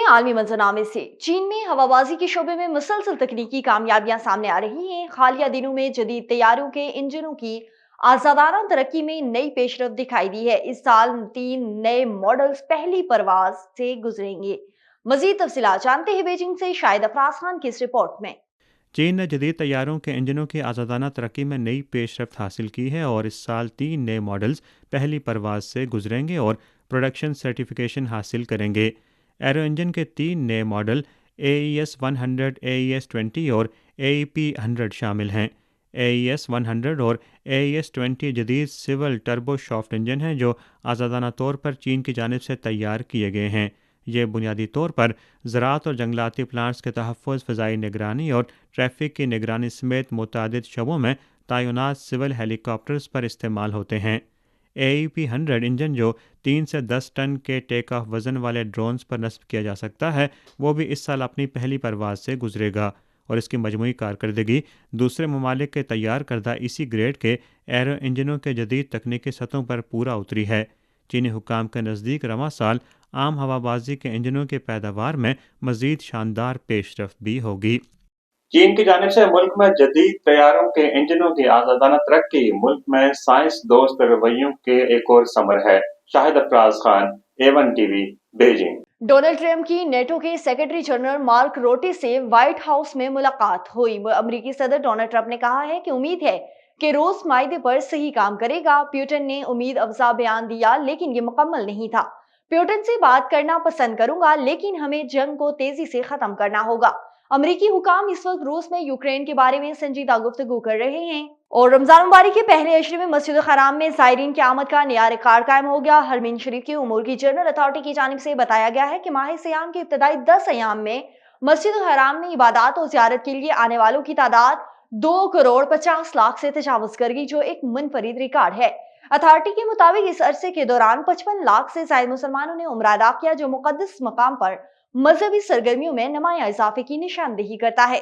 عالمی منظرنامے سے چین میں ہوابازی کے شعبے میں مسلسل تکنیکی کامیابیاں سامنے آ رہی ہیں۔ حالیہ دنوں میں جدید طیاروں کے انجنوں کی آزادانہ ترقی میں نئی پیش رفت دکھائی دی ہے۔ اس سال 3 نئے ماڈلز پہلی پرواز سے گزریں گے۔ مزید تفصیلات جانتے ہیں بیجنگ سے شاہد افراز خان کی اس رپورٹ میں۔ چین نے جدید طیاروں کے انجنوں کی آزادانہ ترقی میں نئی پیش رفت حاصل کی ہے اور اس سال 3 نئے ماڈلز پہلی پرواز سے گزریں گے اور پروڈکشن سرٹیفکیشن حاصل کریں گے۔ ایرو انجن کے 3 نئے ماڈل AES 100، AES 20 اور AEP 100 شامل ہیں۔ AES 100 اور AES 20 جدید سول ٹربو شافٹ انجن ہیں جو آزادانہ طور پر چین کی جانب سے تیار کیے گئے ہیں۔ یہ بنیادی طور پر زراعت اور جنگلاتی پلانٹس کے تحفظ، فضائی نگرانی اور ٹریفک کی نگرانی سمیت متعدد شعبوں میں تعینات سول ہیلی کاپٹرز پر استعمال ہوتے ہیں۔ AEP 100 انجن جو 3 سے 10 ٹن کے ٹیک آف وزن والے ڈرونز پر نصب کیا جا سکتا ہے، وہ بھی اس سال اپنی پہلی پرواز سے گزرے گا اور اس کی مجموعی کارکردگی دوسرے ممالک کے تیار کردہ اسی گریڈ کے ایرو انجنوں کے جدید تکنیکی سطحوں پر پورا اتری ہے۔ چینی حکام کے نزدیک رواں سال عام ہوابازی کے انجنوں کی پیداوار میں مزید شاندار پیش رفت بھی ہوگی۔ چین کی جانب سے ملک میں جدید طیاروں کے انجنوں کی آزادانہ ترقی ملک میں سائنس دوست رویوں کے ایک اور ثمر ہے۔ Shahid Afraz Khan, A1 T V, Beijing. Donald Trump کی نیٹو کے سیکرٹری جنرل مارک روٹے سے وائٹ ہاؤس میں ملاقات ہوئی۔ امریکی صدر ڈونلڈ ٹرمپ نے کہا ہے کہ امید ہے کہ روس معاہدے پر صحیح کام کرے گا۔ پیوٹن نے امید افزا بیان دیا لیکن یہ مکمل نہیں تھا۔ پیوٹن سے بات کرنا پسند کروں گا لیکن ہمیں جنگ کو تیزی سے ختم کرنا ہوگا۔ امریکی حکام اس وقت روس میں یوکرین کے بارے میں سنجیدہ گفتگو کر رہے ہیں اور رمضان مبارک کے پہلے عشرے میں مسجد الحرام میں زائرین کی آمد کا نیا ریکارڈ قائم ہو گیا۔ حرمین شریف کے امور کی جنرل اتھارٹی کی جانب سے بتایا گیا ہے کہ ماہ سیام کے ابتدائی 10 ایام میں مسجد الحرام میں عبادات اور زیارت کے لیے آنے والوں کی تعداد 2,50,00,000 سے تجاوز کر گئی، جو ایک منفرد ریکارڈ ہے۔ اتھارٹی کے مطابق اس عرصے کے دوران 55 لاکھ سے زائد مسلمانوں نے عمرہ ادا کیا، جو مقدس مقام پر مذہبی سرگرمیوں میں نمایاں اضافے کی نشاندہی کرتا ہے۔